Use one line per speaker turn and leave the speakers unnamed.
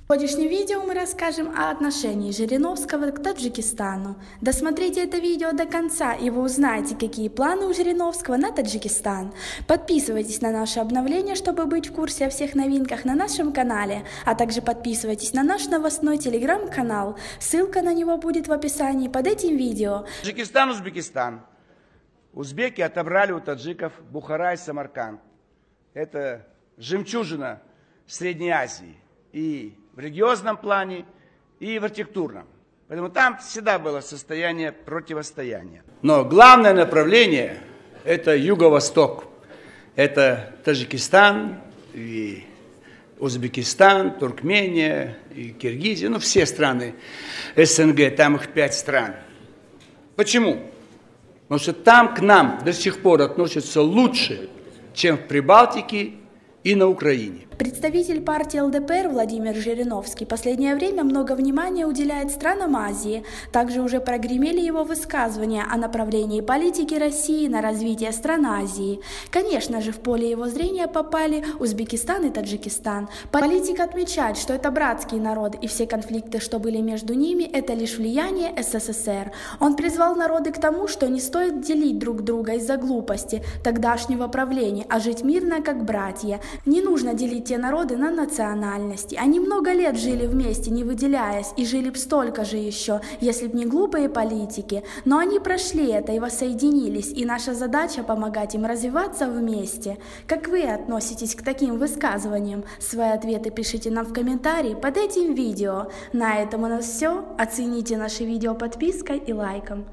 В сегодняшнем видео мы расскажем о отношении Жириновского к Таджикистану. Досмотрите это видео до конца, и вы узнаете, какие планы у Жириновского на Таджикистан. Подписывайтесь на наши обновления, чтобы быть в курсе о всех новинках на нашем канале, а также подписывайтесь на наш новостной телеграм-канал. Ссылка на него будет в описании под этим видео.
Таджикистан, Узбекистан. Узбеки отобрали у таджиков Бухара и Самарканд. Это жемчужина Средней Азии. И в религиозном плане, и в архитектурном. Поэтому там всегда было состояние противостояния. Но главное направление – это юго-восток. Это Таджикистан, и Узбекистан, Туркмения, и Киргизия. Ну, все страны СНГ, там их 5 стран. Почему? Потому что там к нам до сих пор относятся лучше, чем в Прибалтике и на Украине.
Представитель партии ЛДПР Владимир Жириновский в последнее время много внимания уделяет странам Азии. Также уже прогремели его высказывания о направлении политики России на развитие стран Азии. Конечно же, в поле его зрения попали Узбекистан и Таджикистан. Политик отмечает, что это братские народы, и все конфликты, что были между ними, это лишь влияние СССР. Он призвал народы к тому, что не стоит делить друг друга из-за глупости тогдашнего правления, а жить мирно, как братья. Не нужно делить те народы на национальности. Они много лет жили вместе, не выделяясь, и жили б столько же еще, если б не глупые политики. Но они прошли это и воссоединились, и наша задача помогать им развиваться вместе. Как вы относитесь к таким высказываниям? Свои ответы пишите нам в комментарии под этим видео. На этом у нас все. Оцените наше видео подпиской и лайком.